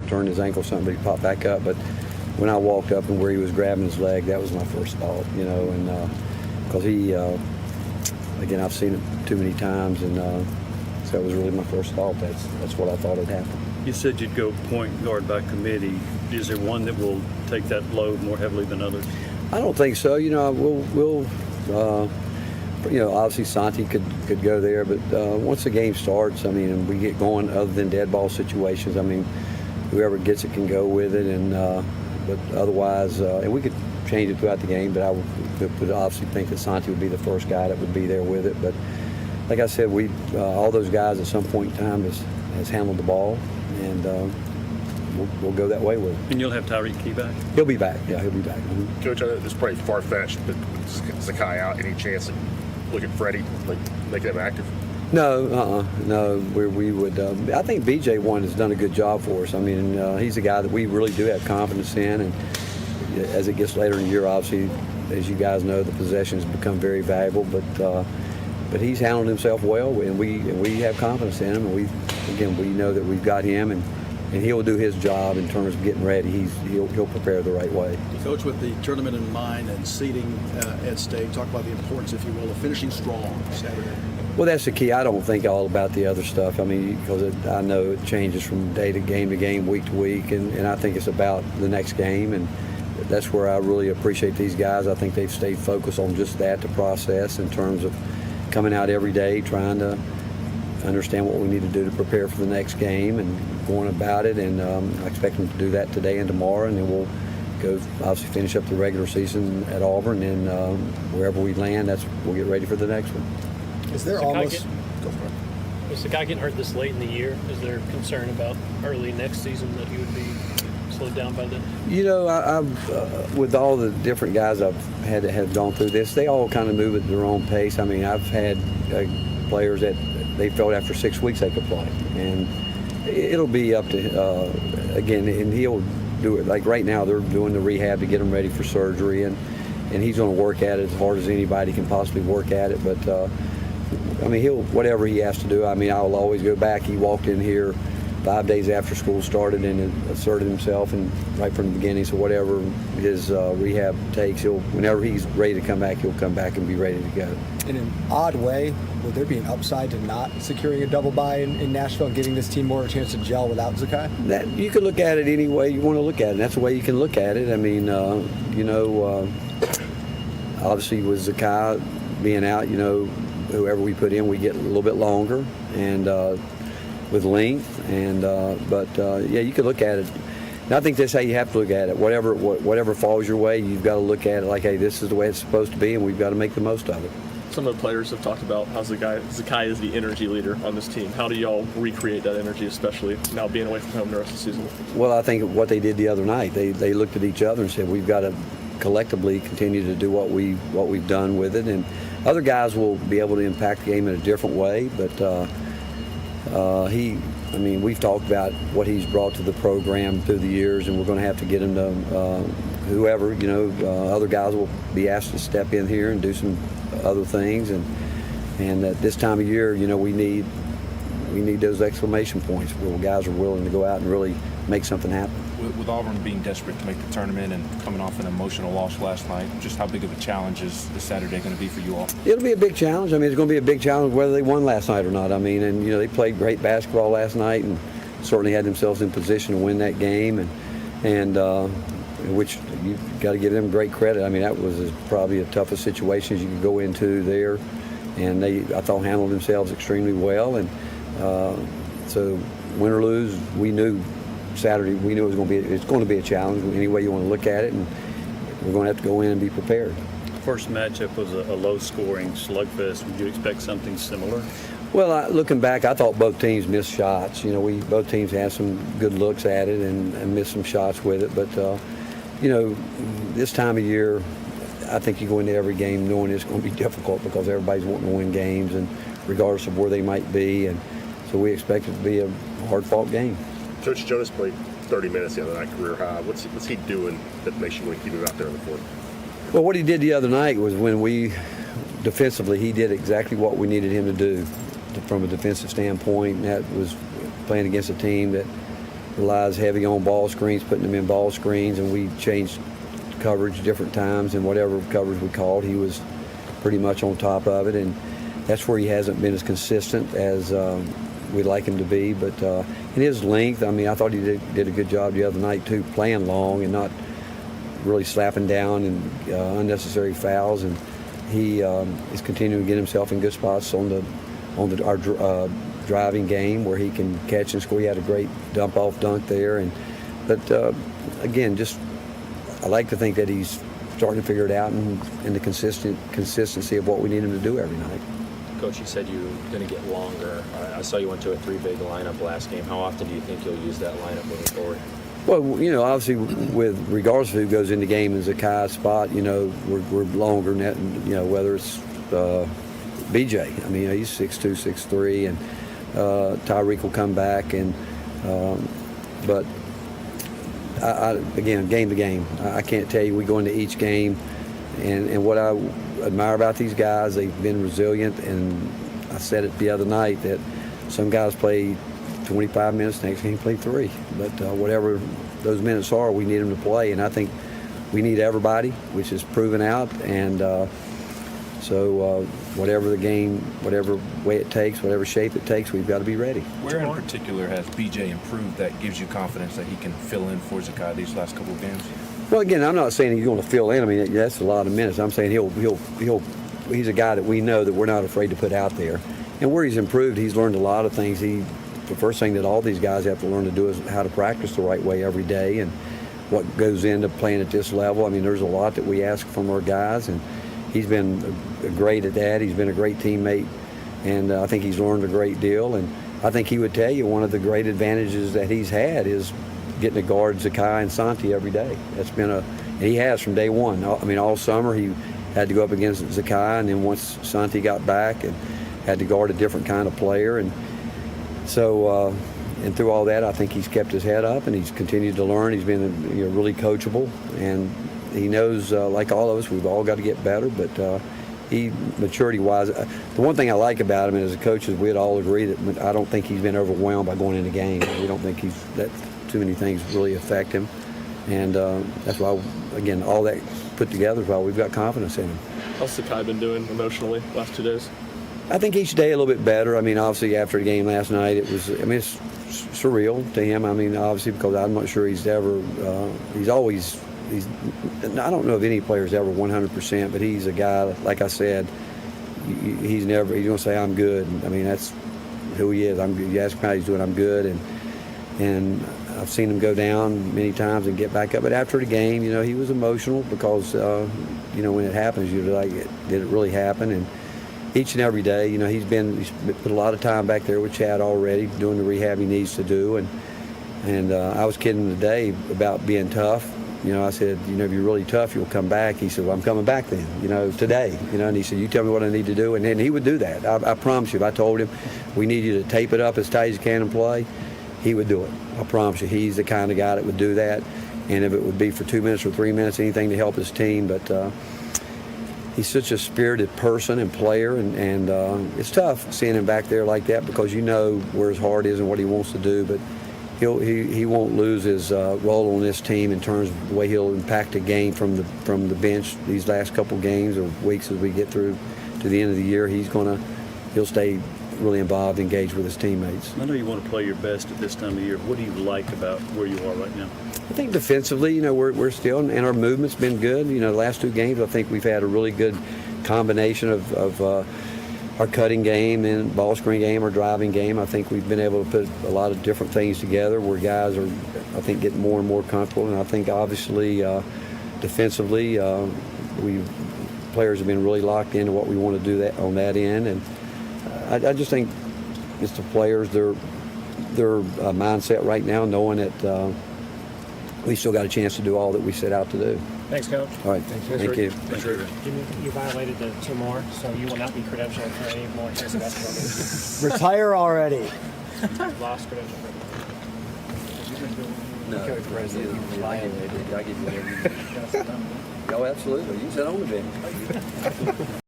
turned his ankle or something, but he popped back up. But when I walked up and where he was grabbing his leg, that was my first thought, and because he, again, I've seen it too many times, and so that was really my first thought. That's what I thought had happened. You said you'd go point guard by committee. Is there one that will take that load more heavily than others? I don't think so. We'll obviously Santi could go there, but once the game starts, and we get going, other than dead ball situations, whoever gets it can go with it, and but otherwise, and we could change it throughout the game, but I would obviously think that Santi would be the first guy that would be there with it. But like I said, we all those guys at some point in time has handled the ball, and we'll go that way with it. And you'll have Tyreek Key back? He'll be back. Yeah, he'll be back. Mm-hmm. Coach, it's probably far-fetched, but Zakai out, any chance to look at Freddie, make them active? No, no. We would. I think BJ one has done a good job for us. He's a guy that we really do have confidence in, and as it gets later in the year, obviously, as you guys know, the possessions become very valuable. But he's handled himself well, and we have confidence in him. And we know that we've got him, and he'll do his job in terms of getting ready. He'll prepare the right way. Coach, with the tournament in mind and seeding at stake, talk about the importance, if you will, of finishing strong Saturday. Well, that's the key. I don't think all about the other stuff. Because I know it changes from day to game, week to week, and I think it's about the next game, and that's where I really appreciate these guys. I think they've stayed focused on just that, the process, in terms of coming out every day, trying to understand what we need to do to prepare for the next game and going about it, and I expect them to do that today and tomorrow, and then we'll go obviously finish up the regular season at Auburn, and wherever we land, we'll get ready for the next one. Is there almost... Is the guy getting hurt this late in the year? Is there concern about early next season that he would be slowed down by then? I've with all the different guys I've had that have gone through this, they all kind of move at their own pace. I've had players that they felt after 6 weeks they could play, and it'll be up to again, and he'll do it. Like right now, they're doing the rehab to get him ready for surgery, and he's going to work at it as hard as anybody can possibly work at it. But he'll whatever he has to do. I'll always go back. He walked in here 5 days after school started and asserted himself, and right from the beginning. So whatever his rehab takes, whenever he's ready to come back, he'll come back and be ready to go. In an odd way, would there be an upside to not securing a double bye in Nashville and giving this team more of a chance to gel without Zakai? That you can look at it any way you want to look at it. And that's the way you can look at it. Obviously with Zakai being out, whoever we put in, we get a little bit longer, and with length, and you could look at it. And I think that's how you have to look at it. Whatever falls your way, you've got to look at it like, hey, this is the way it's supposed to be, and we've got to make the most of it. Some of the players have talked about how Zakai is the energy leader on this team. How do y'all recreate that energy, especially now being away from home the rest of the season? Well, I think what they did the other night, they looked at each other and said, we've got to collectively continue to do what we've done with it, and other guys will be able to impact the game in a different way, but we've talked about what he's brought to the program through the years, and we're going to have to get him to whoever, other guys will be asked to step in here and do some other things, and at this time of year, we need those exclamation points where guys are willing to go out and really make something happen. With Auburn being desperate to make the tournament and coming off an emotional loss last night, just how big of a challenge is this Saturday going to be for you all? It'll be a big challenge. It's going to be a big challenge whether they won last night or not. They played great basketball last night and certainly had themselves in position to win that game, and which you've got to give them great credit. That was probably the toughest situations you could go into there, and I thought, handled themselves extremely well. And so win or lose, we knew Saturday, we knew it's going to be a challenge any way you want to look at it, and we're going to have to go in and be prepared. First matchup was a low-scoring slugfest. Would you expect something similar? Well, looking back, I thought both teams missed shots. Both teams had some good looks at it and missed some shots with it. But this time of year, I think you go into every game knowing it's going to be difficult because everybody's wanting to win games, and regardless of where they might be, and so we expect it to be a hard-fought game. Coach Jonas played 30 minutes the other night, career high. What's he doing that makes you want to keep him out there on the court? Well, what he did the other night was defensively, he did exactly what we needed him to do from a defensive standpoint. And that was playing against a team that relies heavy on ball screens, putting them in ball screens, and we changed coverage different times, and whatever coverage we called, he was pretty much on top of it, and that's where he hasn't been as consistent as we'd like him to be. But in his length, I mean, I thought he did a good job the other night too, playing long and not really slapping down and unnecessary fouls, and he is continuing to get himself in good spots on our driving game where he can catch and score. He had a great dump-off dunk there, but again, just I like to think that he's starting to figure it out and the consistency of what we need him to do every night. Coach, you said you were going to get longer. I saw you went to a 3-big lineup last game. How often do you think you'll use that lineup moving forward? Well, you know, obviously, with regardless of who goes in the game in Zakai's spot, you know, we're longer than that, you know, whether it's BJ. I mean, you know, he's 6'2", 6'3", and Tyreek will come back, and but again, game to game. I can't tell you. We go into each game, and what I admire about these guys, they've been resilient, and I said it the other night that some guys play 25 minutes, next game play 3. But whatever those minutes are, we need them to play, and I think we need everybody, which is proven out, and so whatever the game, whatever way it takes, whatever shape it takes, we've got to be ready. Where in particular has BJ improved that gives you confidence that he can fill in for Zakai these last couple of games? Well, again, I'm not saying he's going to fill in. I mean, that's a lot of minutes. I'm saying he's a guy that we know that we're not afraid to put out there. And where he's improved, he's learned a lot of things. The first thing that all these guys have to learn to do is how to practice the right way every day and what goes into playing at this level. I mean, there's a lot that we ask from our guys, and he's been great at that. He's been a great teammate, and I think he's learned a great deal. And I think he would tell you one of the great advantages that he's had is getting to guard Zakai and Santi every day. That's been and he has from day one. I mean, all summer he had to go up against Zakai, and then once Santi got back, and had to guard a different kind of player. And so, and through all that, I think he's kept his head up, and he's continued to learn. He's been really coachable, and he knows, like all of us, we've all got to get better. But he, maturity-wise, the one thing I like about him, and as a coach, is we'd all agree that I don't think he's been overwhelmed by going into games. We don't think that too many things really affect him, and that's why, again, all that put together is why we've got confidence in him. How's Zakai been doing emotionally last 2 days? I think each day a little bit better. I mean, obviously after the game last night, it was, I mean, it's surreal to him. I mean, obviously because I'm not sure he's ever, I don't know if any player's ever 100%, but he's a guy, like I said, he's going to say, I'm good. I mean, that's who he is. I'm good. You ask him how he's doing, I'm good. And I've seen him go down many times and get back up. But after the game, you know, he was emotional because, you know, when it happens, you're like, did it really happen? And each and every day, you know, he's put a lot of time back there with Chad already, doing the rehab he needs to do. And I was kidding him today about being tough. You know, I said, you know, if you're really tough, you'll come back. He said, well, I'm coming back then, you know, today. You know, and he said, you tell me what I need to do. And then he would do that. I promise you, if I told him, we need you to tape it up as tight as you can and play, he would do it. I promise you, he's the kind of guy that would do that. And if it would be for 2 minutes or 3 minutes, anything to help his team. But he's such a spirited person and player, and it's tough seeing him back there like that because you know where his heart is and what he wants to do. But he won't lose his role on this team in terms of the way he'll impact a game from the bench these last couple games or weeks as we get through to the end of the year. He'll stay really involved, engaged with his teammates. I know you want to play your best at this time of year. What do you like about where you are right now? I think defensively, you know, we're still, and our movement's been good. You know, the last 2 games, I think we've had a really good combination of our cutting game and ball screen game, our driving game. I think we've been able to put a lot of different things together where guys are, I think, getting more and more comfortable. And I think, obviously, defensively, players have been really locked into what we want to do on that end. And I just think it's the players, their mindset right now, knowing that we still got a chance to do all that we set out to do. Thanks, Coach. All right. Thank you. Thanks, Rick. Jimmy, you violated the 2 more, so you will not be credentialed for any more chance of basketball. Retire already. Lost credential. No, I give you whatever you Oh, absolutely. You said on the bench.